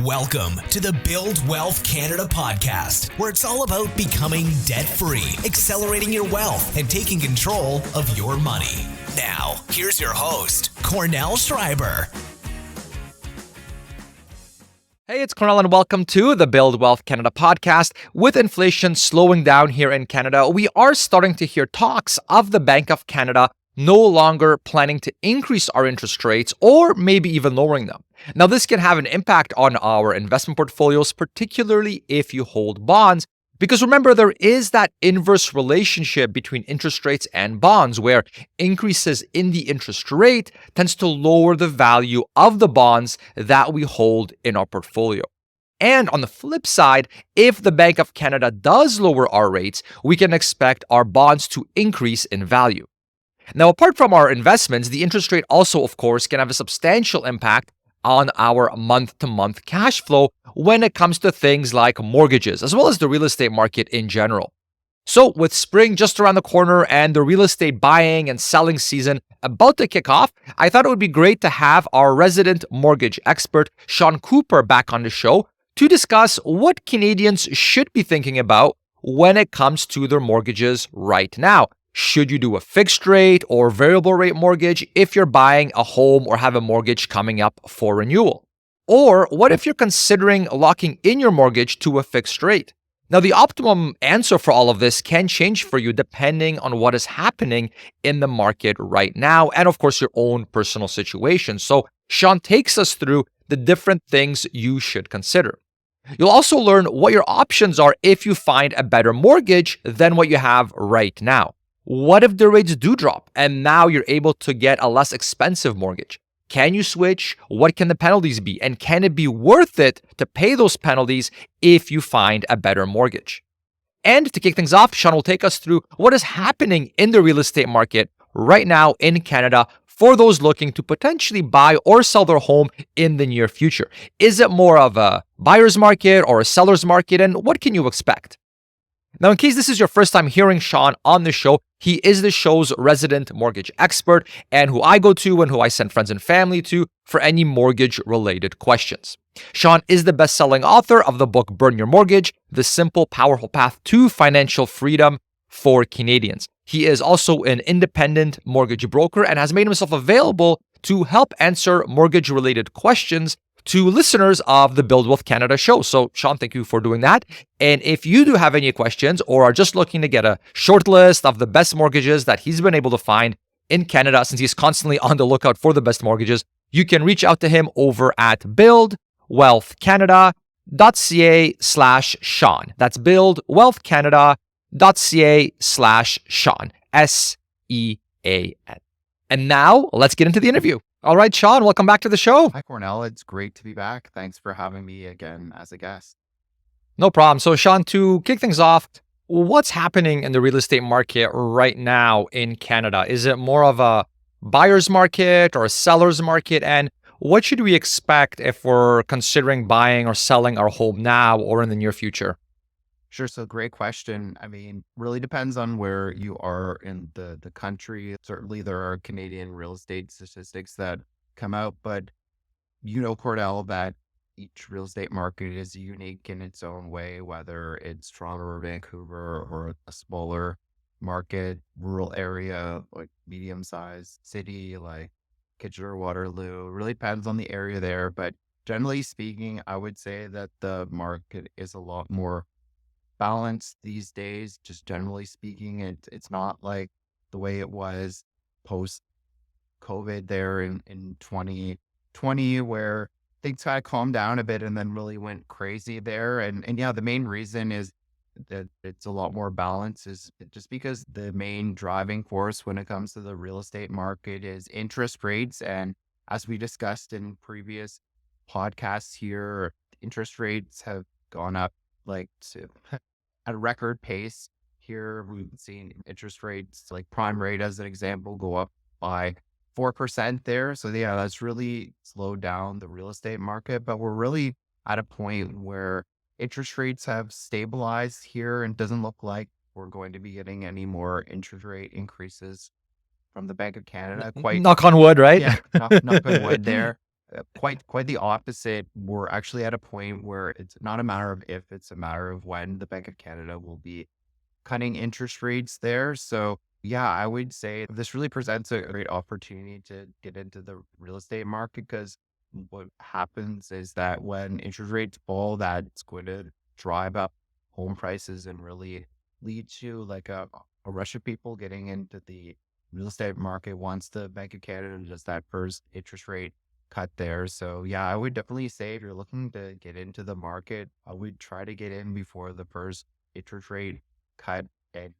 Welcome to the Build Wealth Canada podcast, where it's all about becoming debt-free, accelerating your wealth, and taking control of your money. Now, here's your host, Cornell Schreiber. Hey, it's Cornell and welcome to the Build Wealth Canada podcast. With inflation slowing down here in Canada, we are starting to hear talks of the Bank of Canada no longer planning to increase our interest rates or maybe even lowering them. Now, this can have an impact on our investment portfolios, particularly if you hold bonds, because remember, there is that inverse relationship between interest rates and bonds, where increases in the interest rate tends to lower the value of the bonds that we hold in our portfolio. And on the flip side, if the Bank of Canada does lower our rates, we can expect our bonds to increase in value. Now, apart from our investments, the interest rate also, of course, can have a substantial impact on our month-to-month cash flow when it comes to things like mortgages, as well as the real estate market in general. So with spring just around the corner and the real estate buying and selling season about to kick off, I thought it would be great to have our resident mortgage expert, Sean Cooper, back on the show to discuss what Canadians should be thinking about when it comes to their mortgages right now. Should you do a fixed rate or variable rate mortgage if you're buying a home or have a mortgage coming up for renewal? Or what if you're considering locking in your mortgage to a fixed rate? Now, the optimum answer for all of this can change for you depending on what is happening in the market right now and, of course, your own personal situation. So Sean takes us through the different things you should consider. You'll also learn what your options are if you find a better mortgage than what you have right now. What if the rates do drop and now you're able to get a less expensive mortgage? Can you switch? What can the penalties be? And can it be worth it to pay those penalties if you find a better mortgage? And to kick things off, Sean will take us through what is happening in the real estate market right now in Canada for those looking to potentially buy or sell their home in the near future. Is it more of a buyer's market or a seller's market? And what can you expect? Now, in case this is your first time hearing Sean on the show, he is the show's resident mortgage expert and who I go to and who I send friends and family to for any mortgage-related questions. Sean is the best-selling author of the book Burn Your Mortgage, The Simple, Powerful Path to Financial Freedom for Canadians. He is also an independent mortgage broker and has made himself available to help answer mortgage-related questions to listeners of the Build Wealth Canada show. So, Sean, thank you for doing that. And if you do have any questions or are just looking to get a short list of the best mortgages that he's been able to find in Canada, since he's constantly on the lookout for the best mortgages, you can reach out to him over at buildwealthcanada.ca/Sean. That's buildwealthcanada.ca/Sean. SEAN. And now let's get into the interview. All right, Sean, welcome back to the show. Hi, Cornell. It's great to be back. Thanks for having me again as a guest. No problem. So, Sean, to kick things off, what's happening in the real estate market right now in Canada? Is it more of a buyer's market or a seller's market? And what should we expect if we're considering buying or selling our home now or in the near future? Sure. So great question. Really depends on where you are in the country. Certainly there are Canadian real estate statistics that come out, but you know, Cordell, that each real estate market is unique in its own way, whether it's Toronto or Vancouver or a smaller market, rural area, like medium-sized city, like Kitchener, Waterloo. It really depends on the area there. But generally speaking, I would say that the market is a lot more balanced these days. Just generally speaking, it's not like the way it was post COVID there in 2020, where things kind of calmed down a bit and then really went crazy there. And yeah, the main reason is that it's a lot more balanced is just because the main driving force when it comes to the real estate market is interest rates. And as we discussed in previous podcasts here, interest rates have gone up at a record pace here. We've seen interest rates like prime rate as an example go up by 4% there. So yeah, that's really slowed down the real estate market, but we're really at a point where interest rates have stabilized here and doesn't look like we're going to be getting any more interest rate increases from the Bank of Canada. Knock on wood, right? Yeah, knock on wood there. quite the opposite. We're actually at a point where it's not a matter of if, it's a matter of when the Bank of Canada will be cutting interest rates there. So yeah, I would say this really presents a great opportunity to get into the real estate market, because what happens is that when interest rates fall, that's going to drive up home prices and really lead to like a rush of people getting into the real estate market once the Bank of Canada does that first interest rate cut there. So yeah, I would definitely say if you're looking to get into the market, I would try to get in before the first interest rate cut. And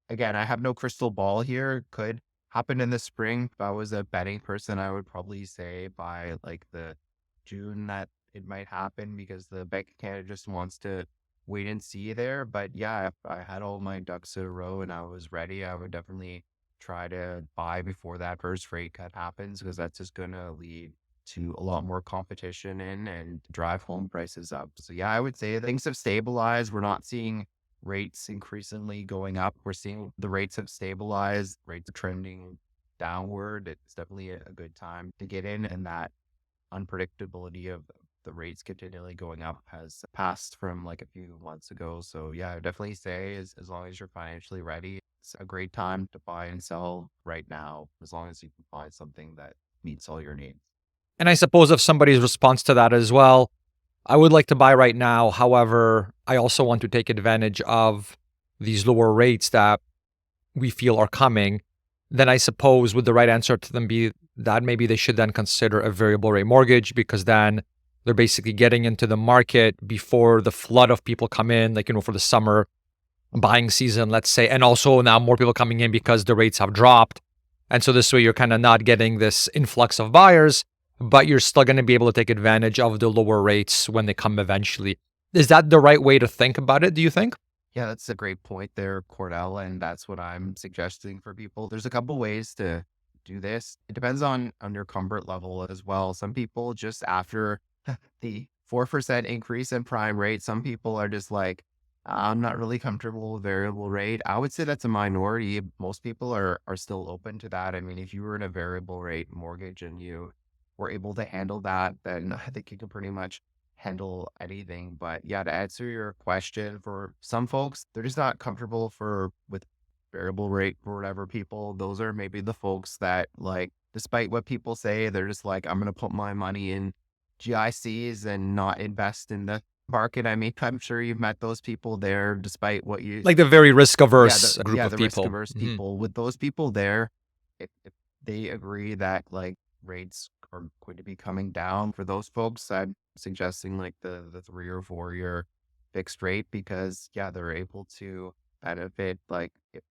again, I have no crystal ball here. Could happen in the spring. If I was a betting person, I would probably say by like the June that it might happen, because the Bank of Canada just wants to wait and see there. But yeah, if I had all my ducks in a row and I was ready, I would definitely try to buy before that first rate cut happens, because that's just going to lead to a lot more competition in and drive home prices up. So yeah, I would say things have stabilized. We're not seeing rates increasingly going up. We're seeing the rates have stabilized, rates are trending downward. It's definitely a good time to get in, and that unpredictability of the rates continually going up has passed from like a few months ago. So yeah, I would definitely say as long as you're financially ready, it's a great time to buy and sell right now, as long as you can find something that meets all your needs. And I suppose if somebody's response to that as well, I would like to buy right now. However, I also want to take advantage of these lower rates that we feel are coming. Then I suppose would the right answer to them be that maybe they should then consider a variable rate mortgage, because then they're basically getting into the market before the flood of people come in, like, for the summer buying season, let's say. And also now more people coming in because the rates have dropped. And so this way you're kind of not getting this influx of buyers, but you're still going to be able to take advantage of the lower rates when they come eventually. Is that the right way to think about it, do you think? Yeah, that's a great point there, Cordell, and that's what I'm suggesting for people. There's a couple ways to do this. It depends on your comfort level as well. Some people just after the 4% increase in prime rate, some people are just like, I'm not really comfortable with variable rate. I would say that's a minority. Most people are still open to that. I mean, if you were in a variable rate mortgage and you were able to handle that, then I think you can pretty much handle anything. But yeah, to answer your question, for some folks, they're just not comfortable with variable rate for whatever people. Those are maybe the folks that, like, despite what people say, they're just like, I'm gonna put my money in GICs and not invest in the market. I mean, I'm sure you've met those people there, despite what you Like the very risk averse group of the risk people. averse people. With those people there, if they agree that like rates are going to be coming down for those folks, I'm suggesting like the 3 or 4 year fixed rate, because yeah, they're able to benefit like if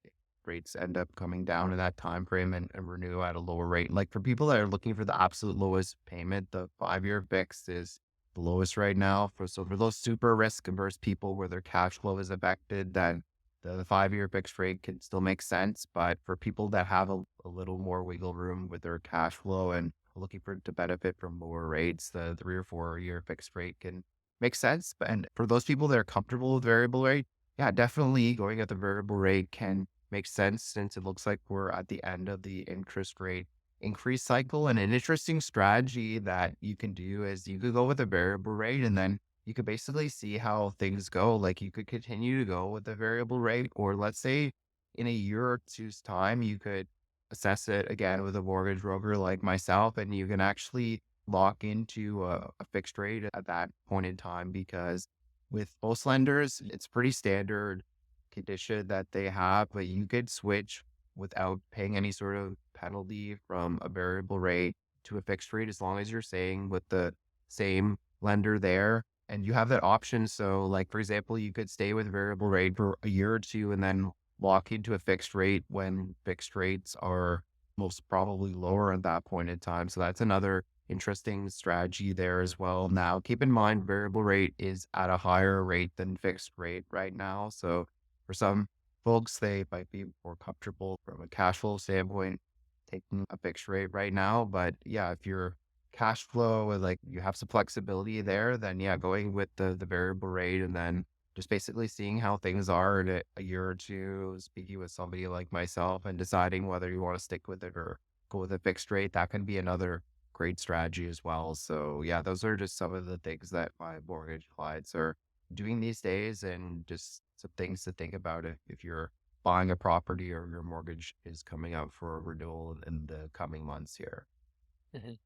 rates end up coming down in that time frame and renew at a lower rate. Like for people that are looking for the absolute lowest payment, the 5 year fixed is the lowest right now. For those super risk averse people where their cash flow is affected, then the 5 year fixed rate can still make sense. But for people that have a little more wiggle room with their cash flow and looking to benefit from lower rates, the 3 or 4 year fixed rate can make sense. And for those people that are comfortable with variable rate, yeah, definitely going at the variable rate can make sense, since it looks like we're at the end of the interest rate increase cycle. And an interesting strategy that you can do is you could go with a variable rate, and then you could basically see how things go. Like you could continue to go with the variable rate, or let's say in a year or two's time, you could assess it again with a mortgage broker like myself, and you can actually lock into a fixed rate at that point in time, because with most lenders, it's pretty standard condition that they have, but you could switch without paying any sort of penalty from a variable rate to a fixed rate, as long as you're staying with the same lender there. And you have that option. So like, for example, you could stay with variable rate for a year or two and then lock into a fixed rate when fixed rates are most probably lower at that point in time. So that's another interesting strategy there as well. Now, keep in mind, variable rate is at a higher rate than fixed rate right now. So for some folks, they might be more comfortable from a cash flow standpoint taking a fixed rate right now. But yeah, if your cash flow is like you have some flexibility there, then yeah, going with the variable rate and then just basically seeing how things are in a year or two, speaking with somebody like myself and deciding whether you want to stick with it or go with a fixed rate, that can be another great strategy as well. So yeah, those are just some of the things that my mortgage clients are doing these days, and just some things to think about if you're buying a property or your mortgage is coming up for renewal in the coming months here. Mhm.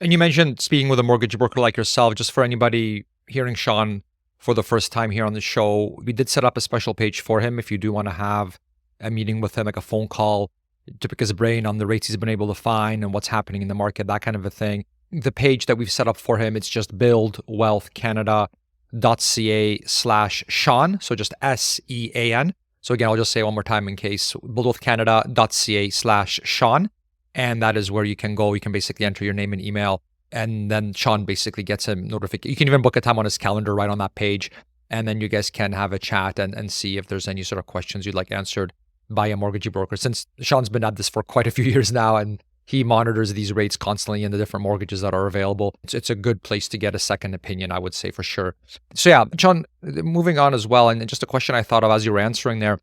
And you mentioned speaking with a mortgage broker like yourself. Just for anybody hearing Sean for the first time here on the show, we did set up a special page for him if you do want to have a meeting with him, like a phone call, to pick his brain on the rates he's been able to find and what's happening in the market, that kind of a thing. The page that we've set up for him, it's just buildwealthcanada.ca/Sean. So just SEAN. So again, I'll just say it one more time in case, buildwealthcanada.ca/Sean. And that is where you can go. You can basically enter your name and email, and then Sean basically gets a notification. You can even book a time on his calendar right on that page. And then you guys can have a chat and see if there's any sort of questions you'd like answered by a mortgage broker. Since Sean's been at this for quite a few years now, and he monitors these rates constantly and the different mortgages that are available, it's a good place to get a second opinion, I would say, for sure. So yeah, Sean, moving on as well, and just a question I thought of as you were answering there.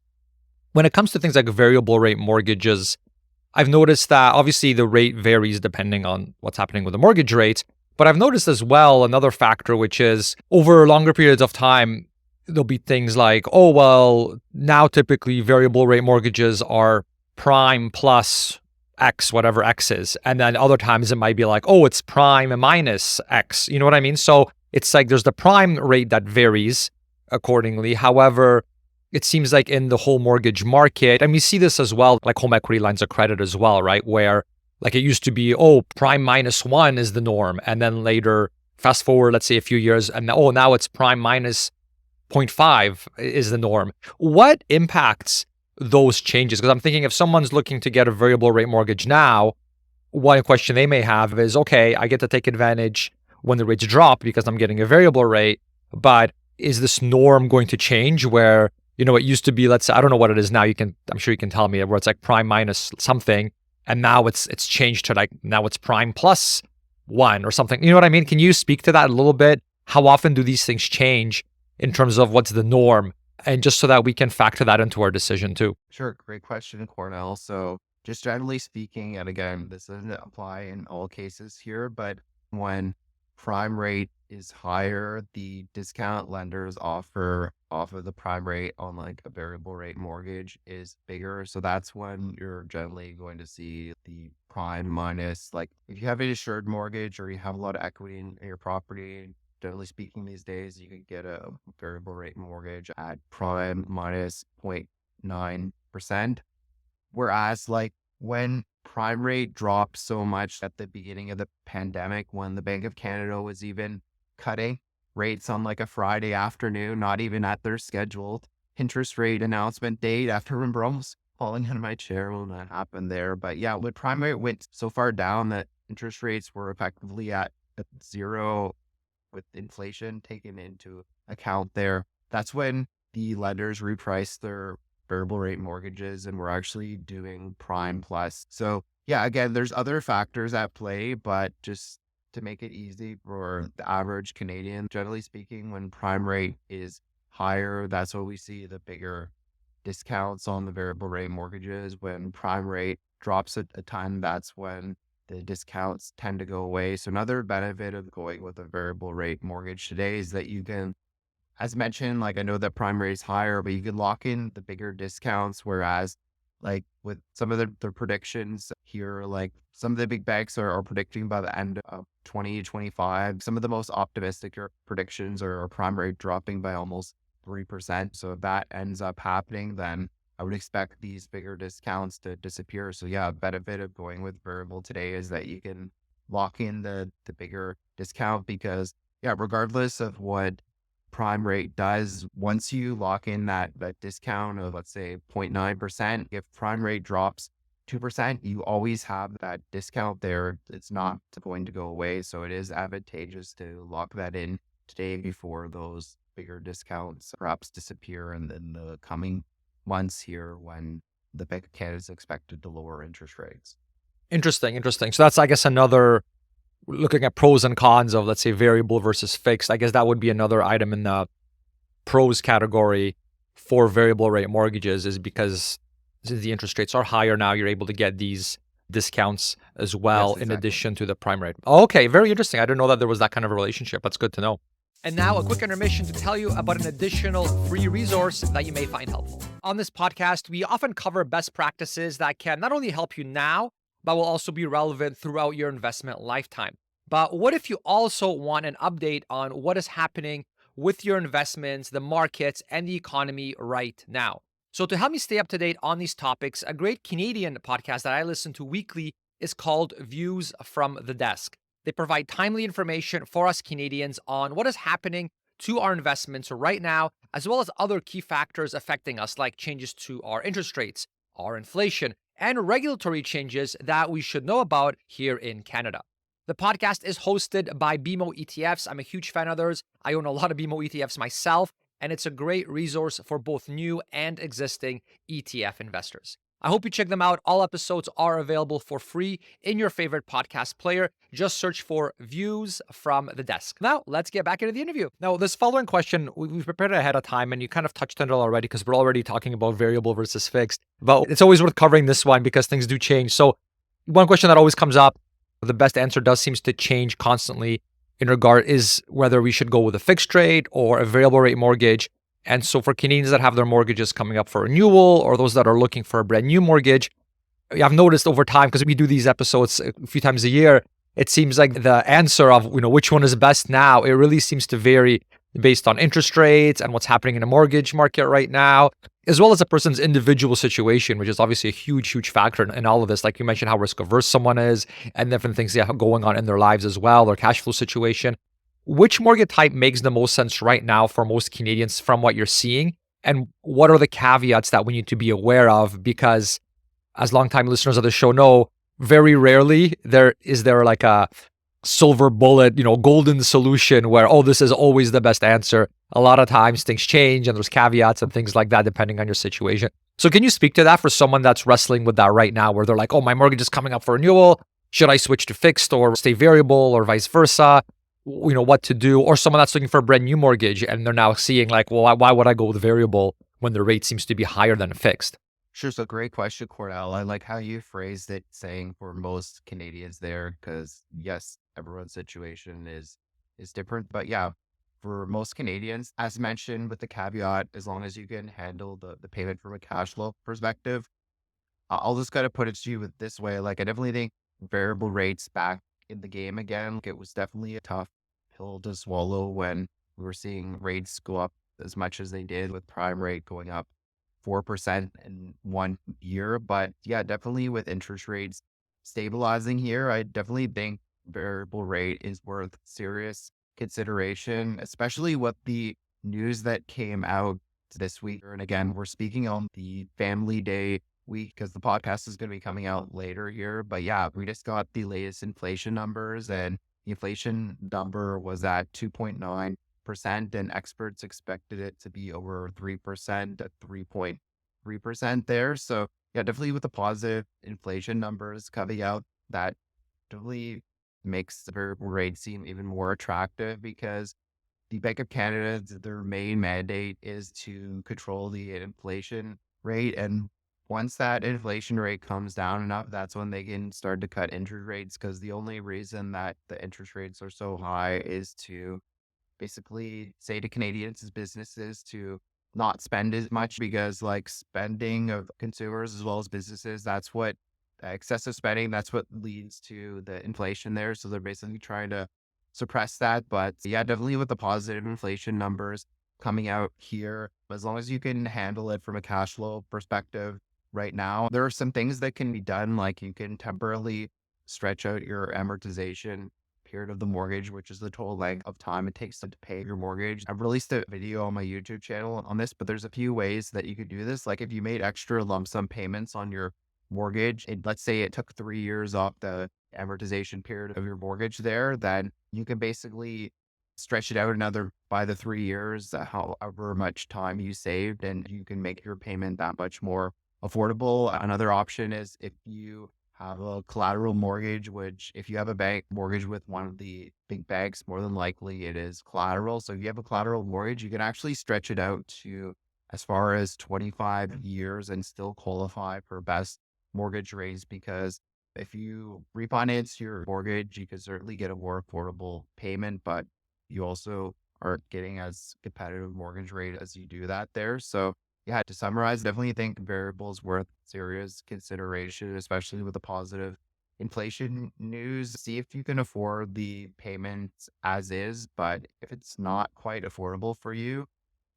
When it comes to things like variable rate mortgages, I've noticed that obviously the rate varies depending on what's happening with the mortgage rate. But I've noticed as well another factor, which is over longer periods of time, there'll be things like, oh, well, now typically variable rate mortgages are prime plus X, whatever X is. And then other times it might be like, oh, it's prime minus X. You know what I mean? So it's like there's the prime rate that varies accordingly. However, it seems like in the whole mortgage market, and we see this as well, like home equity lines of credit as well, right? Where like it used to be, oh, prime -1 is the norm. And then later, fast forward, let's say a few years, and oh, now it's prime minus 0.5 is the norm. What impacts those changes? Because I'm thinking if someone's looking to get a variable rate mortgage now, one question they may have is, okay, I get to take advantage when the rates drop because I'm getting a variable rate, but is this norm going to change where, it used to be, let's say, I don't know what it is now. I'm sure you can tell me, where it's like prime minus something, and now it's changed to like, now it's prime plus 1 or something. You know what I mean? Can you speak to that a little bit? How often do these things change in terms of what's the norm? And just so that we can factor that into our decision too. Sure. Great question, Cornell. So just generally speaking, and again, this doesn't apply in all cases here, but when prime rate is higher, the discount lenders offer off of the prime rate on like a variable rate mortgage is bigger. So that's when you're generally going to see the prime minus, like if you have an insured mortgage or you have a lot of equity in your property, generally speaking these days, you can get a variable rate mortgage at prime minus 0.9%. Whereas like when prime rate dropped so much at the beginning of the pandemic, when the Bank of Canada was even cutting rates on like a Friday afternoon, not even at their scheduled interest rate announcement date, after I remember almost falling out of my chair when that happened there. But yeah, when prime rate went so far down that interest rates were effectively at zero with inflation taken into account there, that's when the lenders repriced their variable rate mortgages and we're actually doing prime plus. So yeah, again, there's other factors at play, but just to make it easy for the average Canadian, generally speaking, when prime rate is higher, that's what we see the bigger discounts on the variable rate mortgages. When prime rate drops a ton, that's when the discounts tend to go away. So another benefit of going with a variable rate mortgage today is that you can, as mentioned, like I know that prime rate is higher, but you can lock in the bigger discounts. Whereas like with some of the predictions here, like some of the big banks are predicting by the end of 2025, some of the most optimistic predictions are prime rate dropping by almost 3%. So if that ends up happening, then I would expect these bigger discounts to disappear. So yeah, a benefit of going with variable today is that you can lock in the bigger discount because yeah, regardless of what prime rate does, once you lock in that discount of let's say 0.9%, if prime rate drops 2%, you always have that discount there. It's not going to go away. So it is advantageous to lock that in today before those bigger discounts perhaps disappear in the coming months here when the Bank of Canada is expected to lower interest rates. Interesting. So that's, I guess, another, looking at pros and cons of, let's say, variable versus fixed. I guess that would be another item in the pros category for variable rate mortgages, is because since the interest rates are higher now, you're able to get these discounts as well, Yes, in exactly. addition to the prime rate. Okay, very interesting. I didn't know that there was that kind of a relationship. That's good to know. And now, a quick intermission to tell you about an additional free resource that you may find helpful. On this podcast, we often cover best practices that can not only help you now, but will also be relevant throughout your investment lifetime. But what if you also want an update on what is happening with your investments, the markets, and the economy right now? So, to help me stay up to date on these topics, a great Canadian podcast that I listen to weekly is called Views from the Desk. They provide timely information for us Canadians on what is happening to our investments right now, as well as other key factors affecting us, like changes to our interest rates, our inflation, and regulatory changes that we should know about here in Canada. The podcast is hosted by BMO ETFs. I'm a huge fan of theirs. I own a lot of BMO ETFs myself, and it's a great resource for both new and existing ETF investors. I hope you check them out. All episodes are available for free in your favorite podcast player. Just search for Views from the Desk. Now, let's get back into the interview. Now, this following question, we've prepared it ahead of time, and you kind of touched on it already because we're already talking about variable versus fixed. But it's always worth covering this one because things do change. So, one question that always comes up, the best answer does seems to change constantly in regard is whether we should go with a fixed rate or a variable rate mortgage. And so for Canadians that have their mortgages coming up for renewal or those that are looking for a brand new mortgage, I've noticed over time, because we do these episodes a few times a year, it seems like the answer of, which one is best now, it really seems to vary based on interest rates and what's happening in the mortgage market right now, as well as a person's individual situation, which is obviously a huge, huge factor in all of this. Like you mentioned, how risk averse someone is and different things they have going on in their lives as well, their cash flow situation. Which mortgage type makes the most sense right now for most Canadians from what you're seeing? And what are the caveats that we need to be aware of? Because as longtime listeners of the show know, very rarely there like a silver bullet, golden solution where, this is always the best answer. A lot of times things change and there's caveats and things like that depending on your situation. So can you speak to that for someone that's wrestling with that right now, where they're like, my mortgage is coming up for renewal. Should I switch to fixed or stay variable or vice versa? What to do, or someone that's looking for a brand new mortgage and they're now seeing like, well, why would I go with variable when the rate seems to be higher than fixed? Sure. So great question, Cordell. I like how you phrased it, saying for most Canadians there, because yes, everyone's situation is different. But yeah, for most Canadians, as mentioned with the caveat, as long as you can handle the payment from a cash flow perspective, I'll just kind of put it to you with this way. Like I definitely think variable rates back in the game again. It was definitely a tough pill to swallow when we were seeing rates go up as much as they did, with prime rate going up 4% in 1 year. But yeah, definitely with interest rates stabilizing here, I definitely think variable rate is worth serious consideration, especially with the news that came out this week. And again, we're speaking on the Family Day week because the podcast is going to be coming out later here. But yeah, we just got the latest inflation numbers, and the inflation number was at 2.9%, and experts expected it to be over 3% at 3.3% there. So yeah, definitely with the positive inflation numbers coming out, that definitely makes the variable rate seem even more attractive, because the Bank of Canada, their main mandate is to control the inflation rate. And once that inflation rate comes down enough, that's when they can start to cut interest rates, because the only reason that the interest rates are so high is to basically say to Canadians as businesses to not spend as much, because like spending of consumers as well as businesses, that's what excessive spending, that's what leads to the inflation there. So they're basically trying to suppress that. But yeah, definitely with the positive inflation numbers coming out here, as long as you can handle it from a cash flow perspective right now, there are some things that can be done. Like you can temporarily stretch out your amortization period of the mortgage, which is the total length of time it takes to pay your mortgage. I've released a video on my YouTube channel on this, but there's a few ways that you could do this. Like if you made extra lump sum payments on your mortgage, let's say it took 3 years off the amortization period of your mortgage there, then you can basically stretch it out another by the 3 years, however much time you saved, and you can make your payment that much more affordable. Another option is if you have a collateral mortgage, which if you have a bank mortgage with one of the big banks, more than likely it is collateral. So if you have a collateral mortgage, you can actually stretch it out to as far as 25 years and still qualify for best mortgage rates, because If you refinance your mortgage, you can certainly get a more affordable payment, but you also aren't getting as competitive mortgage rate as you do that there. So yeah, to summarize, definitely think variables worth serious consideration, especially with the positive inflation news. See if you can afford the payments as is, but if it's not quite affordable for you,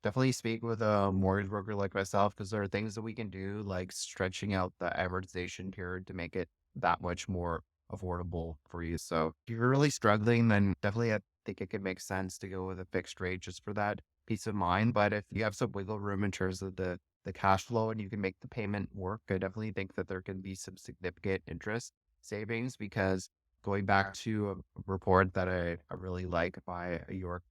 definitely speak with a mortgage broker like myself because there are things that we can do, like stretching out the amortization period to make it that much more affordable for you. So if you're really struggling, then definitely I think it could make sense to go with a fixed rate just for that peace of mind. But if you have some wiggle room in terms of the cash flow and you can make the payment work, I definitely think that there can be some significant interest savings because going back to a report that I really like by a York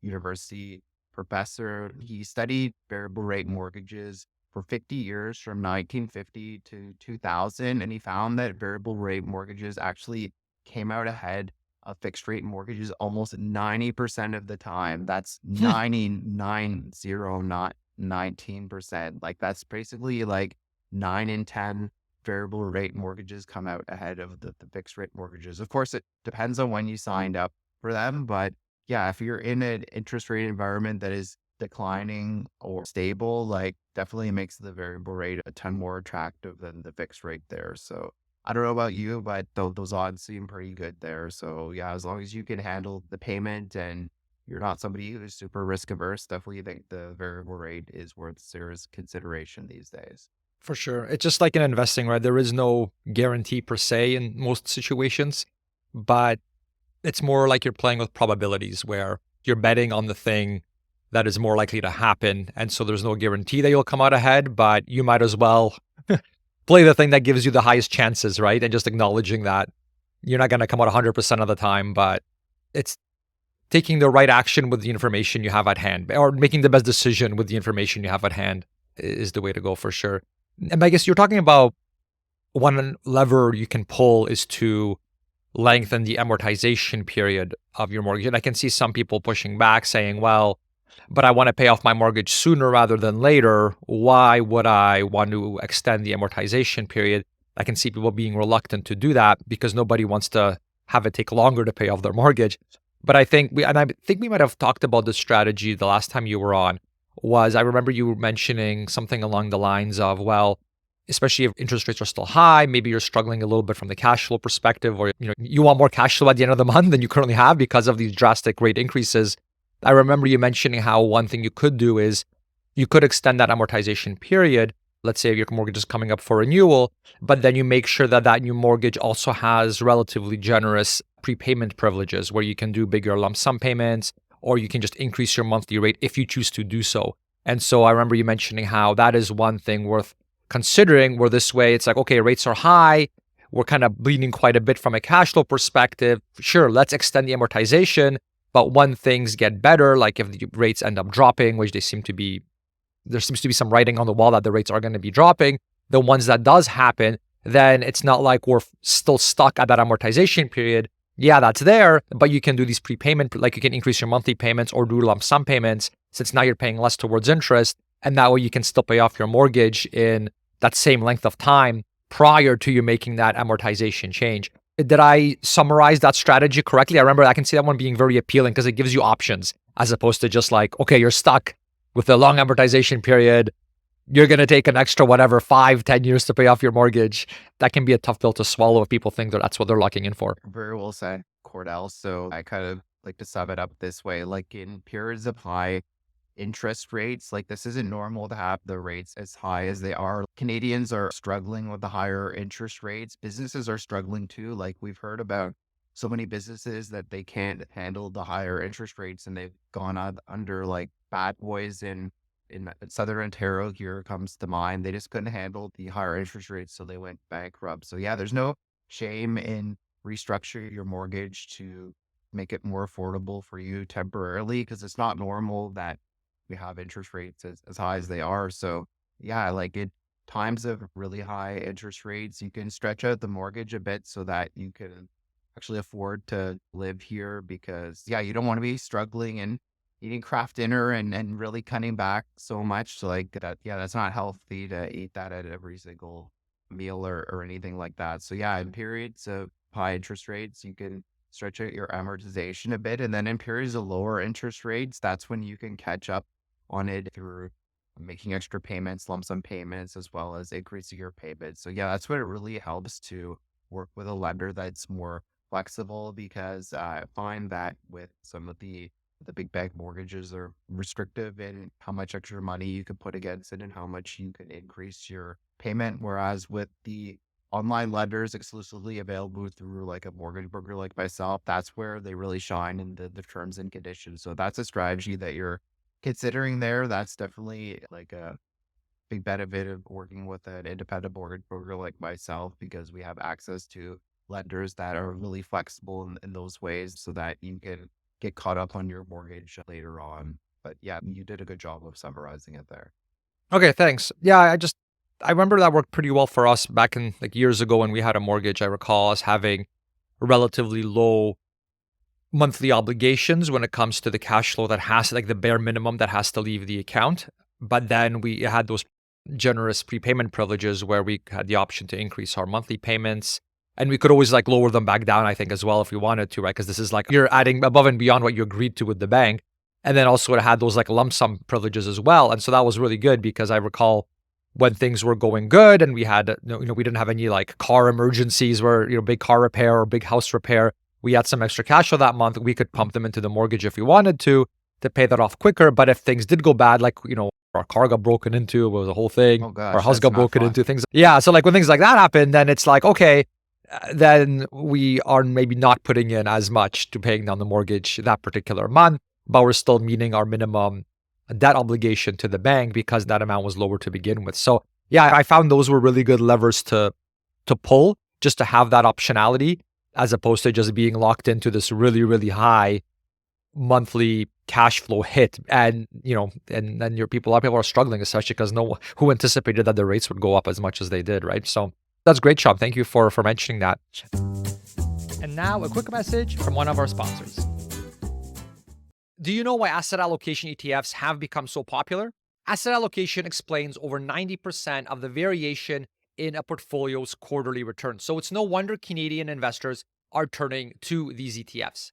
University professor. He studied variable rate mortgages for 50 years from 1950 to 2000, and he found that variable rate mortgages actually came out ahead of fixed rate mortgages almost 90% of the time. That's 90, not 19%. Like that's basically like 9 in 10 variable rate mortgages come out ahead of the fixed rate mortgages. Of course, it depends on when you signed up for them, but yeah, if you're in an interest rate environment that is declining or stable, like definitely makes the variable rate a ton more attractive than the fixed rate there. So I don't know about you, but those odds seem pretty good there. So yeah, as long as you can handle the payment and you're not somebody who's super risk averse, definitely think the variable rate is worth serious consideration these days. For sure. It's just like in investing, right? There is no guarantee per se in most situations, but it's more like you're playing with probabilities where you're betting on the thing that is more likely to happen. And so there's no guarantee that you'll come out ahead, but you might as well play the thing that gives you the highest chances, right? And just acknowledging that you're not going to come out 100% of the time, but it's taking the right action with the information you have at hand or making the best decision with the information you have at hand is the way to go for sure. And I guess you're talking about one lever you can pull is to lengthen the amortization period of your mortgage. And I can see some people pushing back saying, well, but I want to pay off my mortgage sooner rather than later. Why would I want to extend the amortization period? I can see people being reluctant to do that because nobody wants to have it take longer to pay off their mortgage. But I think we might have talked about this strategy the last time you were on. I remember you mentioning something along the lines of, well, especially if interest rates are still high, maybe you're struggling a little bit from the cash flow perspective, or you want more cash flow at the end of the month than you currently have because of these drastic rate increases. I remember you mentioning how one thing you could do is you could extend that amortization period. Let's say your mortgage is coming up for renewal, but then you make sure that that new mortgage also has relatively generous prepayment privileges where you can do bigger lump sum payments, or you can just increase your monthly rate if you choose to do so. And so I remember you mentioning how that is one thing worth considering, where this way it's like, okay, rates are high. We're kind of bleeding quite a bit from a cash flow perspective. Sure, let's extend the amortization. But when things get better, like if the rates end up dropping, which there seems to be some writing on the wall that the rates are going to be dropping, the ones that does happen, then it's not like we're still stuck at that amortization period. Yeah, that's there, but you can do these prepayment, like you can increase your monthly payments or do lump sum payments since now you're paying less towards interest. And that way you can still pay off your mortgage in that same length of time prior to you making that amortization change. Did I summarize that strategy correctly? I remember I can see that one being very appealing because it gives you options as opposed to just like, okay, you're stuck with a long amortization period. You're going to take an extra, 5-10 years to pay off your mortgage. That can be a tough pill to swallow if people think that that's what they're locking in for. Very well said, Cordell. So I kind of like to sum it up this way, like in periods of high interest rates, like this isn't normal to have the rates as high as they are. Canadians are struggling with the higher interest rates. Businesses are struggling too. Like we've heard about so many businesses that they can't handle the higher interest rates and they've gone under like Bad Boys in Southern Ontario here comes to mind. They just couldn't handle the higher interest rates, so they went bankrupt. So yeah, there's no shame in restructuring your mortgage to make it more affordable for you temporarily because it's not normal that we have interest rates as high as they are. So yeah, like it times of really high interest rates, you can stretch out the mortgage a bit so that you can actually afford to live here because yeah, you don't want to be struggling and eating craft dinner and really cutting back so much. So like that, yeah, that's not healthy to eat that at every single meal or anything like that. So yeah, in periods of high interest rates, you can stretch out your amortization a bit. And then in periods of lower interest rates, that's when you can catch up on it through making extra payments, lump sum payments, as well as increasing your payments. So yeah, that's what it really helps to work with a lender that's more flexible, because I find that with some of the big bank mortgages are restrictive in how much extra money you can put against it and how much you can increase your payment. Whereas with the online lenders exclusively available through like a mortgage broker like myself, that's where they really shine in the terms and conditions. So that's a strategy that you're considering there. That's definitely like a big benefit of working with an independent mortgage broker like myself, because we have access to lenders that are really flexible in those ways so that you can get caught up on your mortgage later on. But yeah, you did a good job of summarizing it there. Okay, thanks. Yeah, I remember that worked pretty well for us back in like years ago when we had a mortgage. I recall us having relatively low monthly obligations when it comes to the cash flow that has like the bare minimum that has to leave the account. But then we had those generous prepayment privileges where we had the option to increase our monthly payments. And we could always like lower them back down, I think, as well if we wanted to, right? Because this is like you're adding above and beyond what you agreed to with the bank. And then also it had those like lump sum privileges as well. And so that was really good because I recall when things were going good and we had, we didn't have any like car emergencies where, big car repair or big house repair. We had some extra cash flow that month. We could pump them into the mortgage if we wanted to pay that off quicker. But if things did go bad, like, our car got broken into, it was a whole thing. Oh Our gosh, house that's got not broken fun. into, things. Yeah. So like when things like that happen, then it's like, okay, then we are maybe not putting in as much to paying down the mortgage that particular month, but we're still meeting our minimum debt obligation to the bank because that amount was lower to begin with. So yeah, I found those were really good levers to pull just to have that optionality as opposed to just being locked into this really, really high monthly cash flow hit. And, and then a lot of people are struggling, especially because who anticipated that the rates would go up as much as they did, right? So that's great, Sean. Thank you for mentioning that. And now a quick message from one of our sponsors. Do you know why asset allocation ETFs have become so popular? Asset allocation explains over 90% of the variation in a portfolio's quarterly return. So it's no wonder Canadian investors are turning to these ETFs.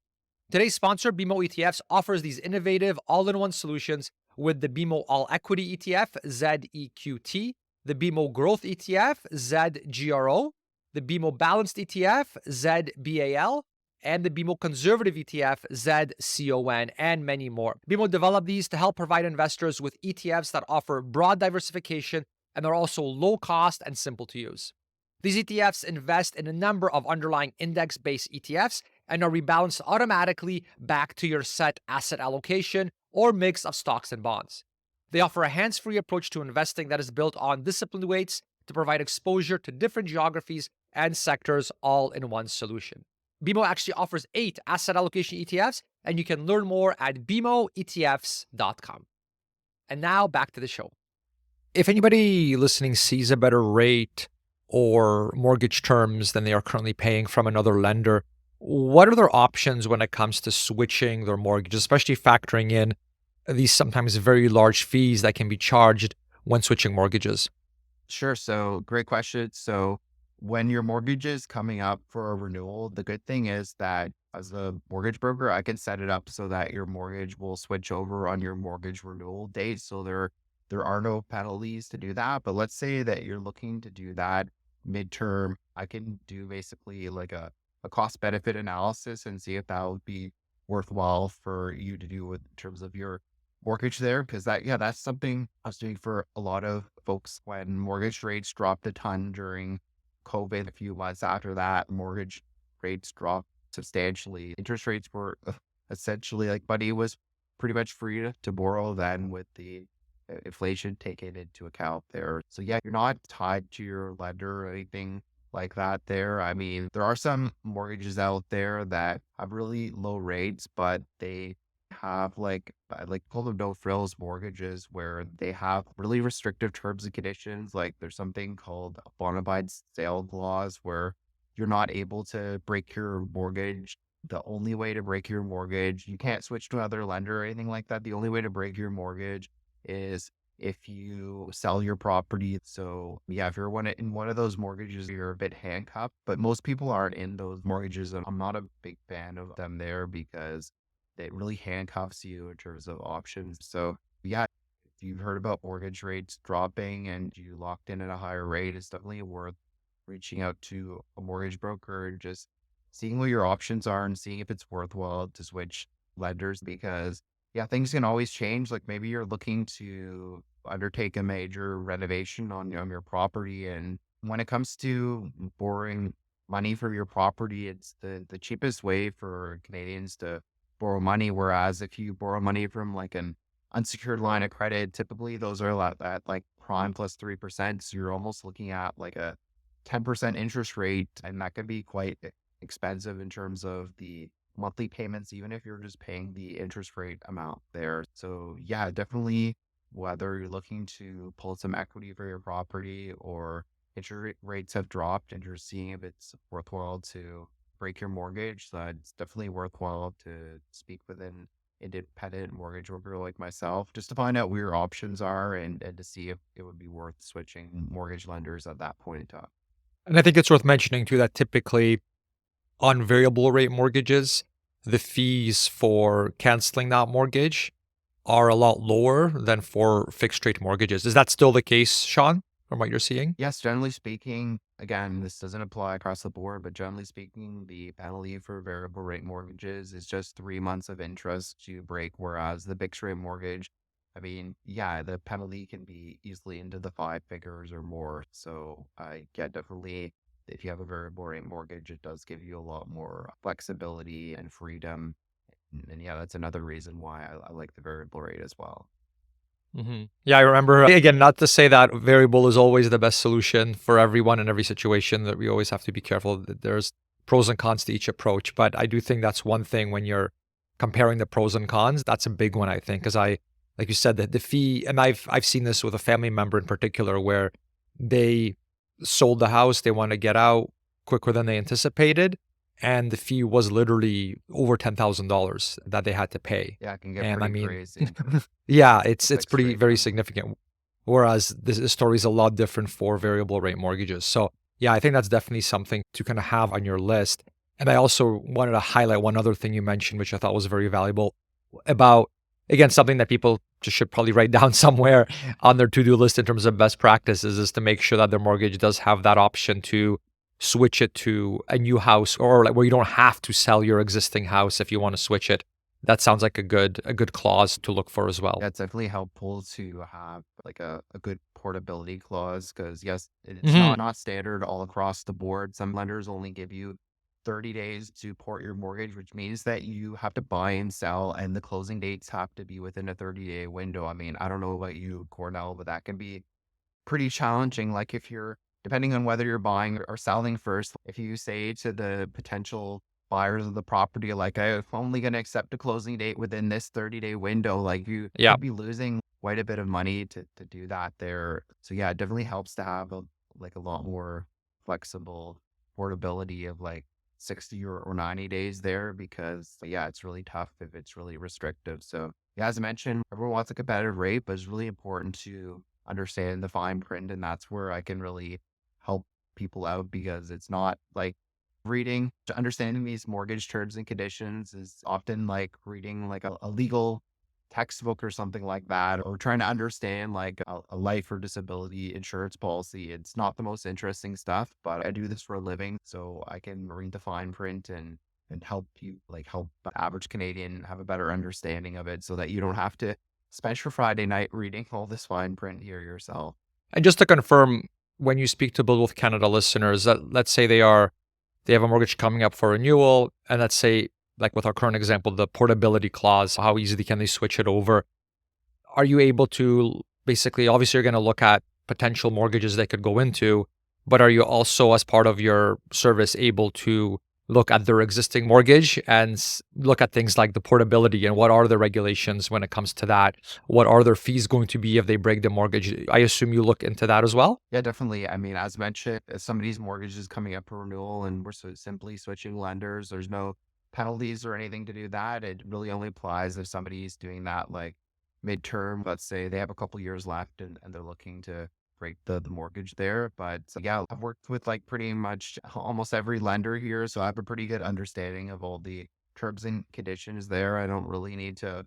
Today's sponsor, BMO ETFs, offers these innovative all-in-one solutions with the BMO All Equity ETF, ZEQT, the BMO Growth ETF, ZGRO, the BMO Balanced ETF, ZBAL, and the BMO Conservative ETF, ZCON, and many more. BMO developed these to help provide investors with ETFs that offer broad diversification and are also low cost and simple to use. These ETFs invest in a number of underlying index-based ETFs and are rebalanced automatically back to your set asset allocation or mix of stocks and bonds. They offer a hands-free approach to investing that is built on disciplined weights to provide exposure to different geographies and sectors all in one solution. BMO actually offers 8 asset allocation ETFs, and you can learn more at bmoetfs.com. And now back to the show. If anybody listening sees a better rate or mortgage terms than they are currently paying from another lender, what are their options when it comes to switching their mortgage, especially factoring in these sometimes very large fees that can be charged when switching mortgages? Sure. So great question. So when your mortgage is coming up for a renewal, the good thing is that as a mortgage broker, I can set it up so that your mortgage will switch over on your mortgage renewal date. So there are no penalties to do that. But let's say that you're looking to do that midterm. I can do basically like a cost benefit analysis and see if that would be worthwhile for you to do in terms of your mortgage there. Because that's something I was doing for a lot of folks when mortgage rates dropped a ton during COVID. A few months after that, mortgage rates dropped substantially. Interest rates were essentially like money was pretty much free to borrow then with the inflation taken into account there. So yeah, you're not tied to your lender or anything like that there. I mean, there are some mortgages out there that have really low rates, but they have I like call them no frills mortgages where they have really restrictive terms and conditions. Like there's something called a bona fide sale clause where you're not able to break your mortgage. The only way to break your mortgage, you can't switch to another lender or anything like that. The only way to break your mortgage is if you sell your property. So yeah, if you're in one of those mortgages, you're a bit handcuffed, but most people aren't in those mortgages. And I'm not a big fan of them there because it really handcuffs you in terms of options. So yeah, if you've heard about mortgage rates dropping and you locked in at a higher rate, it's definitely worth reaching out to a mortgage broker and just seeing what your options are and seeing if it's worthwhile to switch lenders because yeah, things can always change. Like maybe you're looking to undertake a major renovation on your property. And when it comes to borrowing money for your property, it's the cheapest way for Canadians to borrow money. Whereas if you borrow money from like an unsecured line of credit, typically those are at like prime plus 3%. So you're almost looking at like a 10% interest rate. And that can be quite expensive in terms of the monthly payments, even if you're just paying the interest rate amount there. So yeah, definitely whether you're looking to pull some equity for your property or interest rates have dropped and you're seeing if it's worthwhile to break your mortgage, it's definitely worthwhile to speak with an independent mortgage broker like myself just to find out what your options are and to see if it would be worth switching mortgage lenders at that point in time. And I think it's worth mentioning too that typically on variable rate mortgages, the fees for canceling that mortgage are a lot lower than for fixed rate mortgages. Is that still the case, Sean, from what you're seeing? Yes, generally speaking, again, this doesn't apply across the board, but generally speaking, the penalty for variable rate mortgages is just 3 months of interest to break, whereas the fixed rate mortgage, I mean, yeah, the penalty can be easily into the five figures or more. So, yeah, definitely, if you have a variable rate mortgage, it does give you a lot more flexibility and freedom. And yeah, that's another reason why I like the variable rate as well. Yeah, I remember, again, not to say that variable is always the best solution for everyone in every situation, that we always have to be careful that there's pros and cons to each approach. But I do think that's one thing when you're comparing the pros and cons, that's a big one, I think, because like you said, the fee, and I've seen this with a family member in particular where they sold the house, they want to get out quicker than they anticipated, and the fee was literally over $10,000 that they had to pay. Yeah, it can get And I pretty mean, crazy. yeah, it's Fixed pretty rate very one. significant. Whereas this story is a lot different for variable rate mortgages. So yeah, I think that's definitely something to kind of have on your list. And I also wanted to highlight one other thing you mentioned, which I thought was very valuable about, again, something that people just should probably write down somewhere on their to-do list in terms of best practices is to make sure that their mortgage does have that option to switch it to a new house or like where you don't have to sell your existing house if you want to switch it. That sounds like a good clause to look for as well. Yeah, it's definitely helpful to have like a good portability clause because yes, it's Hmm. not standard all across the board. Some lenders only give you 30 days to port your mortgage, which means that you have to buy and sell and the closing dates have to be within a 30-day window. I mean, I don't know about you, Cornell, but that can be pretty challenging. Like if you're, depending on whether you're buying or selling first, if you say to the potential buyers of the property, like I'm only going to accept a closing date within this 30-day window, like you Yeah. could be losing quite a bit of money to do that there. So yeah, it definitely helps to have like a lot more flexible portability of like 60 or 90 days there because yeah, it's really tough if it's really restrictive. So yeah, as I mentioned, everyone wants a competitive rate, but it's really important to understand the fine print. And that's where I can really help people out because it's not like understanding these mortgage terms and conditions is often like reading like a legal textbook or something like that, or trying to understand like a life or disability insurance policy. It's not the most interesting stuff, but I do this for a living, so I can read the fine print and help you like help the average Canadian have a better understanding of it so that you don't have to spend your Friday night reading all this fine print here yourself. And just to confirm, when you speak to Build Wealth Canada listeners, let's say they have a mortgage coming up for renewal, and let's say, like with our current example, the portability clause, how easily can they switch it over? Are you able to basically, obviously, you're going to look at potential mortgages they could go into, but are you also, as part of your service, able to look at their existing mortgage and look at things like the portability and what are the regulations when it comes to that? What are their fees going to be if they break the mortgage? I assume you look into that as well. Yeah, definitely. I mean, as mentioned, if somebody's mortgage is coming up for renewal and we're simply switching lenders, there's no penalties or anything to do that. It really only applies if somebody's doing that like midterm. Let's say they have a couple years left and they're looking to break the mortgage there. But yeah, I've worked with like pretty much almost every lender here. So I have a pretty good understanding of all the terms and conditions there. I don't really need to,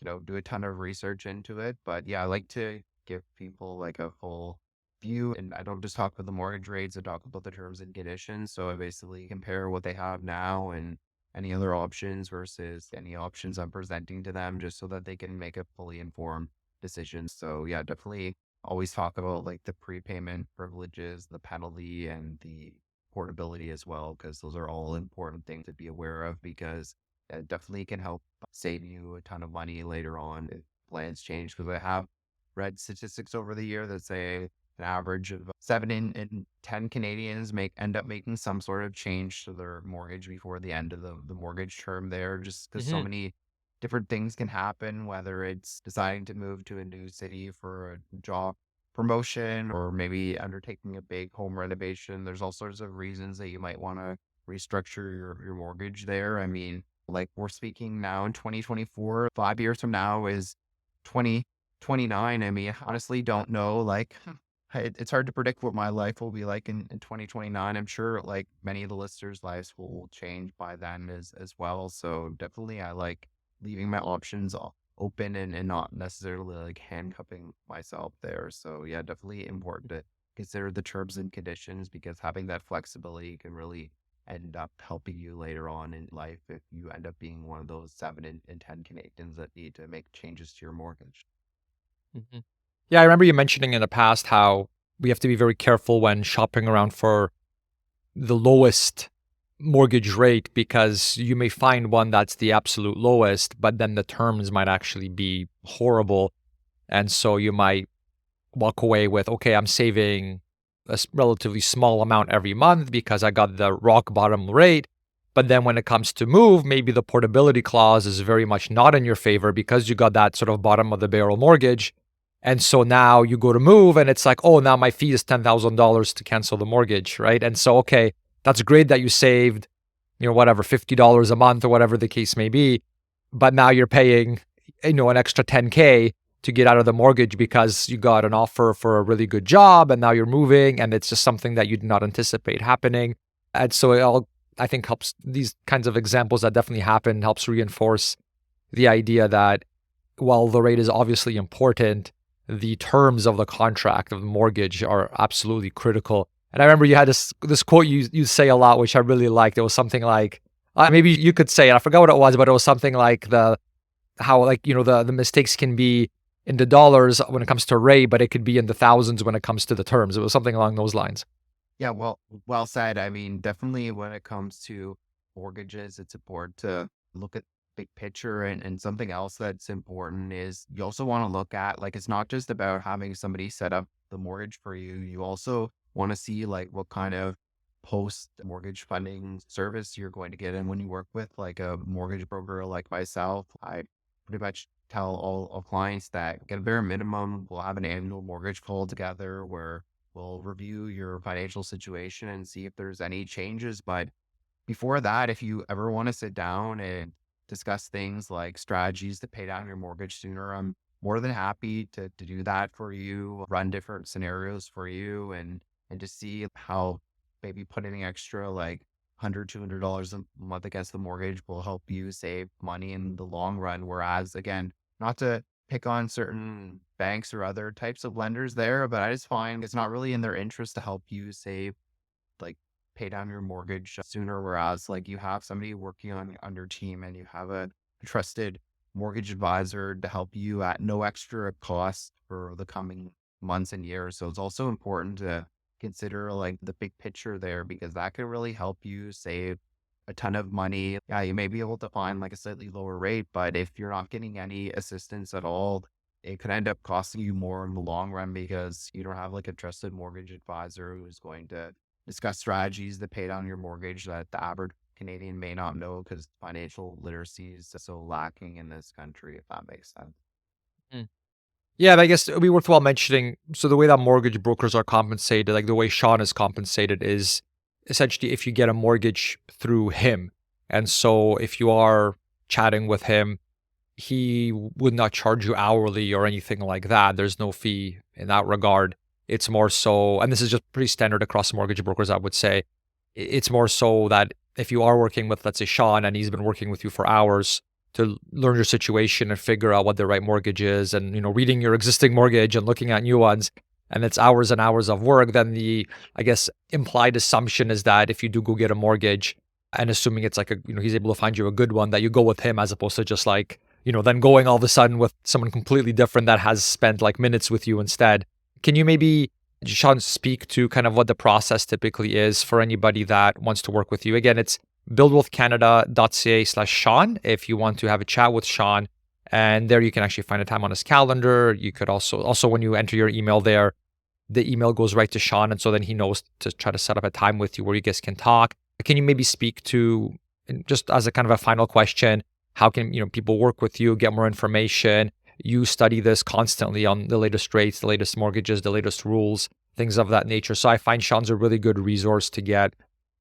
do a ton of research into it. But yeah, I like to give people like a full view, and I don't just talk about the mortgage rates, I talk about the terms and conditions. So I basically compare what they have now and any other options versus any options I'm presenting to them just so that they can make a fully informed decision. So yeah, definitely always talk about like the prepayment privileges, the penalty, and the portability as well, because those are all important things to be aware of, because it definitely can help save you a ton of money later on if plans change. Because I have read statistics over the year that say an average of 7 in 10 Canadians end up making some sort of change to their mortgage before the end of the mortgage term there, just because so Hmm. many different things can happen, whether it's deciding to move to a new city for a job promotion or maybe undertaking a big home renovation. There's all sorts of reasons that you might want to restructure your mortgage there. I mean, like we're speaking now in 2024, 5 years from now is 2029. I mean, I honestly don't know. Like, it's hard to predict what my life will be like in 2029. I'm sure like many of the listeners' lives will change by then as well. So definitely I like leaving my options open and not necessarily like handcuffing myself there. So yeah, definitely important to consider the terms and conditions, because having that flexibility can really end up helping you later on in life if you end up being one of those 7 in 10 Canadians that need to make changes to your mortgage. Hmm. Yeah, I remember you mentioning in the past how we have to be very careful when shopping around for the lowest mortgage rate, because you may find one that's the absolute lowest, but then the terms might actually be horrible. And so you might walk away with, okay, I'm saving relatively small amount every month because I got the rock bottom rate. But then when it comes to move, maybe the portability clause is very much not in your favor because you got that sort of bottom of the barrel mortgage. And so now you go to move and it's like, oh, now my fee is $10,000 to cancel the mortgage, right? And so, okay, that's great that you saved, whatever, $50 a month or whatever the case may be. But now you're paying, an extra 10K to get out of the mortgage because you got an offer for a really good job and now you're moving and it's just something that you did not anticipate happening. And so it all, I think, helps, these kinds of examples that definitely happen helps reinforce the idea that while the rate is obviously important, the terms of the contract of the mortgage are absolutely critical. And I remember you had this quote you say a lot, which I really liked. It was something like, maybe you could say it. I forgot what it was, but it was something like the mistakes can be in the dollars when it comes to rate, but it could be in the thousands when it comes to the terms. It was something along those lines. Yeah, well said. I mean, definitely when it comes to mortgages, it's important to look at big picture, and something else that's important is you also want to look at like it's not just about having somebody set up the mortgage for you. You also want to see like what kind of post mortgage funding service you're going to get. And when you work with like a mortgage broker like myself, I pretty much tell all clients that at a bare minimum, we'll have an annual mortgage call together where we'll review your financial situation and see if there's any changes. But before that, if you ever want to sit down and discuss things like strategies to pay down your mortgage sooner, I'm more than happy to do that for you, run different scenarios for you, and to see how maybe putting extra like $100, $200 a month against the mortgage will help you save money in the long run. Whereas again, not to pick on certain banks or other types of lenders there, but I just find it's not really in their interest to help you save, like pay down your mortgage sooner. Whereas like you have somebody working on your team and you have a trusted mortgage advisor to help you at no extra cost for the coming months and years. So it's also important to consider like the big picture there, because that can really help you save a ton of money. Yeah, you may be able to find like a slightly lower rate, but if you're not getting any assistance at all, it could end up costing you more in the long run because you don't have like a trusted mortgage advisor who's going to discuss strategies to pay down your mortgage that the average Canadian may not know, because financial literacy is so lacking in this country, if that makes sense. Mm. Yeah, and I guess it would be worthwhile mentioning. So the way that mortgage brokers are compensated, like the way Sean is compensated, is essentially if you get a mortgage through him. And so if you are chatting with him, he would not charge you hourly or anything like that. There's no fee in that regard. It's more so, and this is just pretty standard across mortgage brokers, I would say. It's more so that if you are working with, let's say, Sean, and he's been working with you for hours to learn your situation and figure out what the right mortgage is, and reading your existing mortgage and looking at new ones, and it's hours and hours of work, then the, I guess, implied assumption is that if you do go get a mortgage, and assuming it's like he's able to find you a good one, that you go with him as opposed to just like, then going all of a sudden with someone completely different that has spent like minutes with you instead. Can you maybe, Sean, speak to kind of what the process typically is for anybody that wants to work with you? Again, it's buildwealthcanada.ca/Sean if you want to have a chat with Sean. And there you can actually find a time on his calendar. You could also when you enter your email there, the email goes right to Sean. And so then he knows to try to set up a time with you where you guys can talk. Can you maybe speak to, just as a kind of a final question, how can people work with you, get more information? You study this constantly on the latest rates, the latest mortgages, the latest rules, things of that nature. So I find Sean's a really good resource to get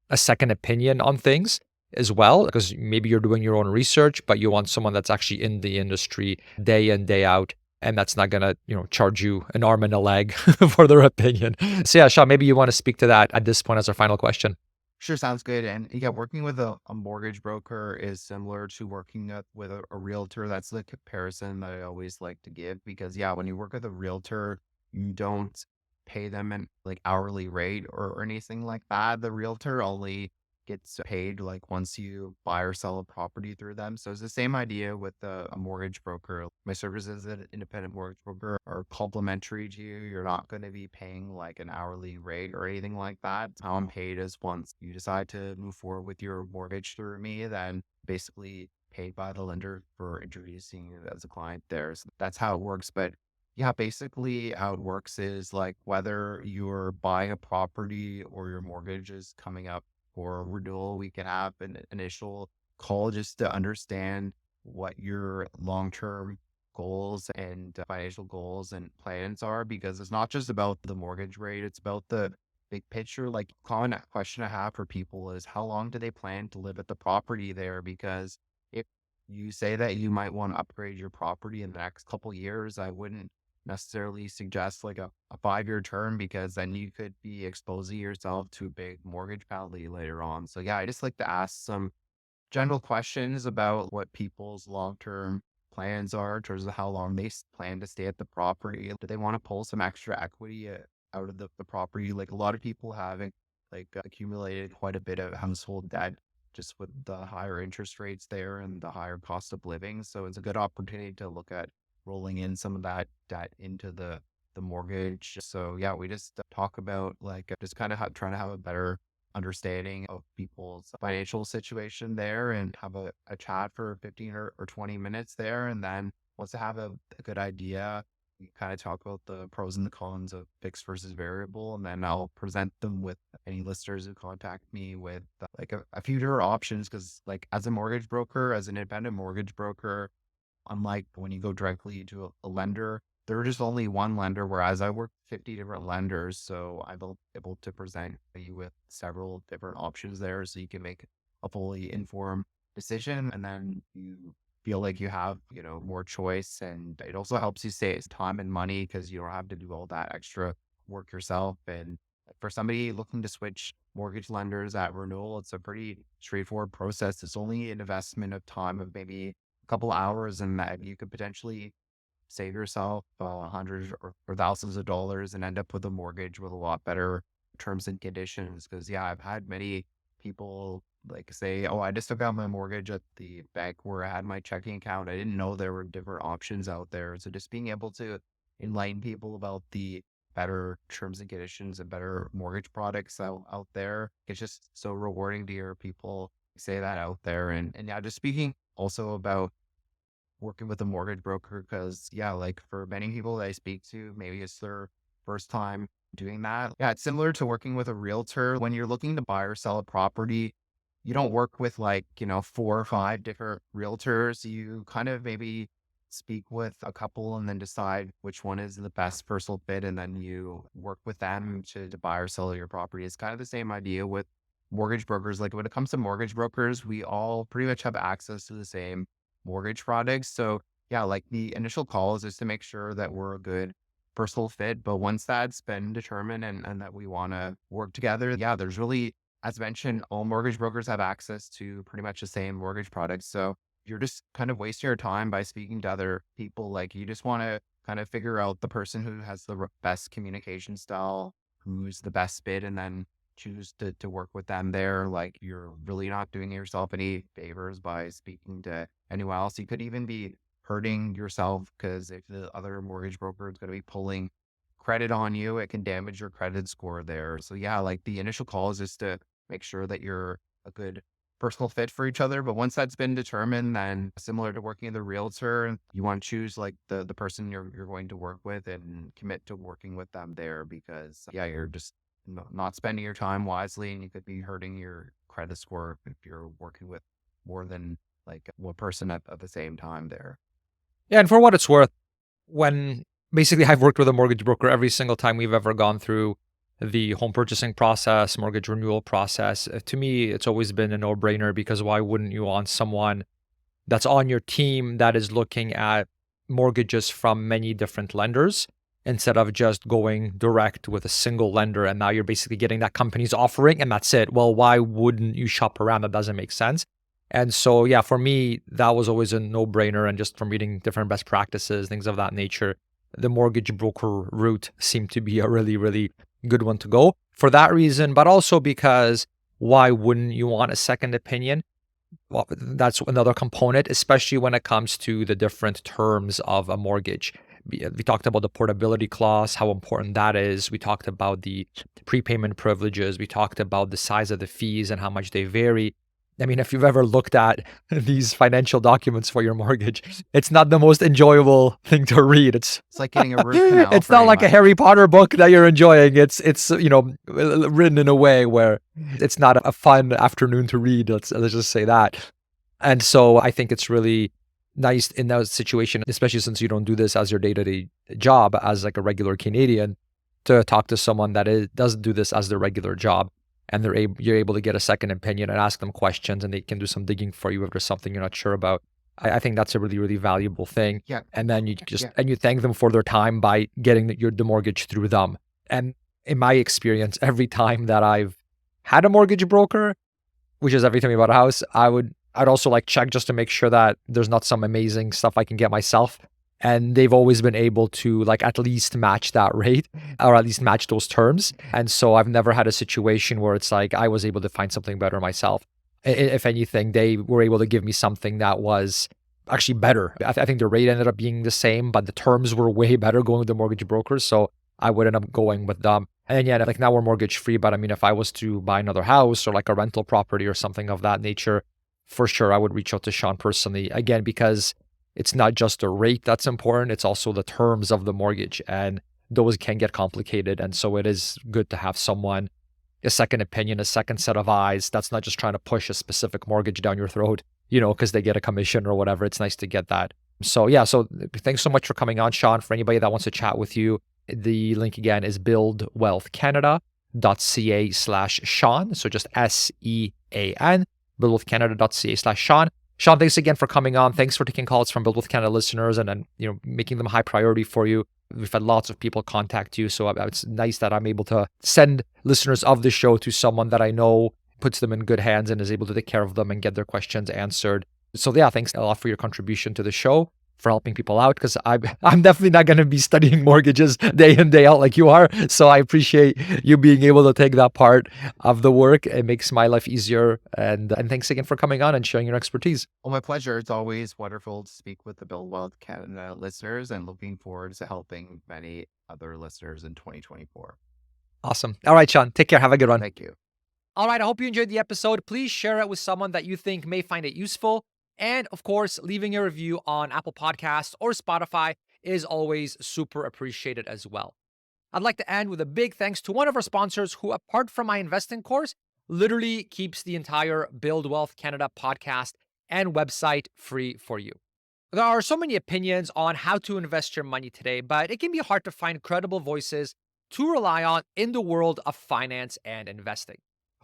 a second opinion on things as well, because maybe you're doing your own research, but you want someone that's actually in the industry day in, day out, and that's not going to, charge you an arm and a leg for their opinion. So yeah, Sean, maybe you want to speak to that at this point as our final question. Sure, sounds good. And yeah, working with a mortgage broker is similar to working with a realtor. That's the comparison that I always like to give because, yeah, when you work with a realtor, you don't pay them an like hourly rate or anything like that. The realtor only gets paid like once you buy or sell a property through them. So it's the same idea with a mortgage broker. My services as an independent mortgage broker are complimentary to you. You're not going to be paying like an hourly rate or anything like that. How I'm paid is once you decide to move forward with your mortgage through me, then basically paid by the lender for introducing you as a client there. So that's how it works. But yeah, basically how it works is like whether you're buying a property or your mortgage is coming up for renewal, we can have an initial call just to understand what your long-term goals and financial goals and plans are, because it's not just about the mortgage rate, it's about the big picture. Like, common question I have for people is how long do they plan to live at the property there? Because if you say that you might want to upgrade your property in the next couple years, I wouldn't necessarily suggest like a 5-year term because then you could be exposing yourself to a big mortgage penalty later on. So yeah, I just like to ask some general questions about what people's long-term plans are in terms of how long they plan to stay at the property. Do they want to pull some extra equity out of the property? Like a lot of people having like accumulated quite a bit of household debt just with the higher interest rates there and the higher cost of living. So it's a good opportunity to look at rolling in some of that debt into the mortgage. So yeah, we just talk about like just kind of trying to have a better understanding of people's financial situation there and have a chat for 15 or 20 minutes there. And then once I have a good idea, we kind of talk about the pros and the cons of fixed versus variable. And then I'll present them with any listeners who contact me with like a few different options. Cause like as a mortgage broker, as an independent mortgage broker, unlike when you go directly to a lender, there's just only one lender, whereas I work 50 different lenders. So I'm able to present you with several different options there so you can make a fully informed decision. And then you feel like you have, more choice. And it also helps you save time and money because you don't have to do all that extra work yourself. And for somebody looking to switch mortgage lenders at renewal, it's a pretty straightforward process. It's only an investment of time of maybe couple hours, and that you could potentially save yourself hundreds or thousands of dollars and end up with a mortgage with a lot better terms and conditions. Because yeah, I've had many people like say, oh, I just took out my mortgage at the bank where I had my checking account. I didn't know there were different options out there. So just being able to enlighten people about the better terms and conditions and better mortgage products out there, it's just so rewarding to hear people say that out there. And yeah, just speaking also about working with a mortgage broker, because yeah, like for many people that I speak to, maybe it's their first time doing that. Yeah, it's similar to working with a realtor. When you're looking to buy or sell a property, you don't work with like, 4 or 5 different realtors. You kind of maybe speak with a couple and then decide which one is the best personal fit. And then you work with them to buy or sell your property. It's kind of the same idea with mortgage brokers. Like when it comes to mortgage brokers, we all pretty much have access to the same mortgage products. So yeah, like the initial call is just to make sure that we're a good personal fit. But once that's been determined and that we want to work together, yeah, there's really, as mentioned, all mortgage brokers have access to pretty much the same mortgage products. So you're just kind of wasting your time by speaking to other people. Like you just want to kind of figure out the person who has the best communication style, who's the best fit, and then choose to work with them there. Like you're really not doing yourself any favors by speaking to anyone else. You could even be hurting yourself because if the other mortgage broker is going to be pulling credit on you, it can damage your credit score there. So yeah, like the initial call is just to make sure that you're a good personal fit for each other. But once that's been determined, then similar to working as a realtor, you want to choose like the person you're going to work with and commit to working with them there because yeah, you're just not spending your time wisely and you could be hurting your credit score if you're working with more than like one person at the same time there. Yeah, and for what it's worth, when basically I've worked with a mortgage broker every single time we've ever gone through the home purchasing process, mortgage renewal process, to me, it's always been a no-brainer because why wouldn't you want someone that's on your team that is looking at mortgages from many different lenders instead of just going direct with a single lender and now you're basically getting that company's offering and that's it. Well, why wouldn't you shop around? That doesn't make sense. And so, yeah, for me, that was always a no-brainer. And just from reading different best practices, things of that nature, the mortgage broker route seemed to be a really, really good one to go for that reason, but also because why wouldn't you want a second opinion? Well, that's another component, especially when it comes to the different terms of a mortgage. We talked about the portability clause, how important that is. We talked about the prepayment privileges. We talked about the size of the fees and how much they vary. I mean, if you've ever looked at these financial documents for your mortgage, it's not the most enjoyable thing to read. It's like getting a root canal. It's not like a Harry Potter book that you're enjoying. It's written in a way where it's not a fun afternoon to read. Let's just say that. And so I think it's really nice in that situation, especially since you don't do this as your day-to-day job as like a regular Canadian, to talk to someone that doesn't do this as their regular job. And you're able to get a second opinion and ask them questions and they can do some digging for you if there's something you're not sure about. I think that's a really, really valuable thing. Yeah. And then and you thank them for their time by getting the mortgage through them. And in my experience, every time that I've had a mortgage broker, which is every time we bought a house, I'd also like check just to make sure that there's not some amazing stuff I can get myself. And they've always been able to like at least match that rate or at least match those terms. And so I've never had a situation where it's like I was able to find something better myself. If anything, they were able to give me something that was actually better. I think the rate ended up being the same, but the terms were way better going with the mortgage brokers. So I would end up going with them. And yeah, like now we're mortgage free, but I mean, if I was to buy another house or like a rental property or something of that nature, for sure, I would reach out to Sean personally, again, because it's not just the rate that's important, it's also the terms of the mortgage, and those can get complicated. And so it is good to have someone, a second opinion, a second set of eyes that's not just trying to push a specific mortgage down your throat, because they get a commission or whatever. It's nice to get that. So yeah, so thanks so much for coming on, Sean. For anybody that wants to chat with you, the link again is buildwealthcanada.ca/Sean. So just SEAN, buildwealthcanada.ca/Sean. Sean, thanks again for coming on. Thanks for taking calls from Build With Canada listeners and making them a high priority for you. We've had lots of people contact you, so it's nice that I'm able to send listeners of the show to someone that I know puts them in good hands and is able to take care of them and get their questions answered. So yeah, thanks a lot for your contribution to the show, for helping people out, because I'm definitely not going to be studying mortgages day in, day out like you are. So I appreciate you being able to take that part of the work. It makes my life easier. And thanks again for coming on and sharing your expertise. Well, my pleasure. It's always wonderful to speak with the Build Wealth Canada listeners and looking forward to helping many other listeners in 2024. Awesome. All right, Sean, take care. Have a good one. Thank you. All right. I hope you enjoyed the episode. Please share it with someone that you think may find it useful. And of course, leaving a review on Apple Podcasts or Spotify is always super appreciated as well. I'd like to end with a big thanks to one of our sponsors who, apart from my investing course, literally keeps the entire Build Wealth Canada podcast and website free for you. There are so many opinions on how to invest your money today, but it can be hard to find credible voices to rely on in the world of finance and investing.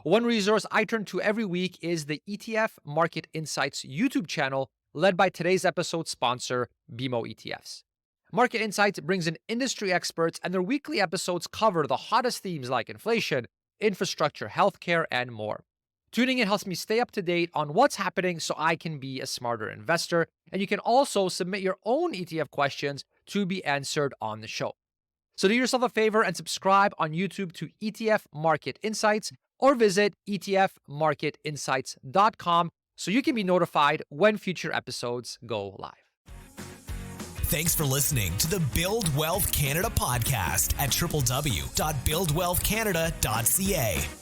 One resource I turn to every week is the ETF Market Insights YouTube channel, led by today's episode sponsor, BMO ETFs. Market Insights brings in industry experts, and their weekly episodes cover the hottest themes like inflation, infrastructure, healthcare, and more. Tuning in helps me stay up to date on what's happening so I can be a smarter investor. And you can also submit your own ETF questions to be answered on the show. So do yourself a favor and subscribe on YouTube to ETF Market Insights or visit etfmarketinsights.com so you can be notified when future episodes go live. Thanks for listening to the Build Wealth Canada podcast at www.buildwealthcanada.ca.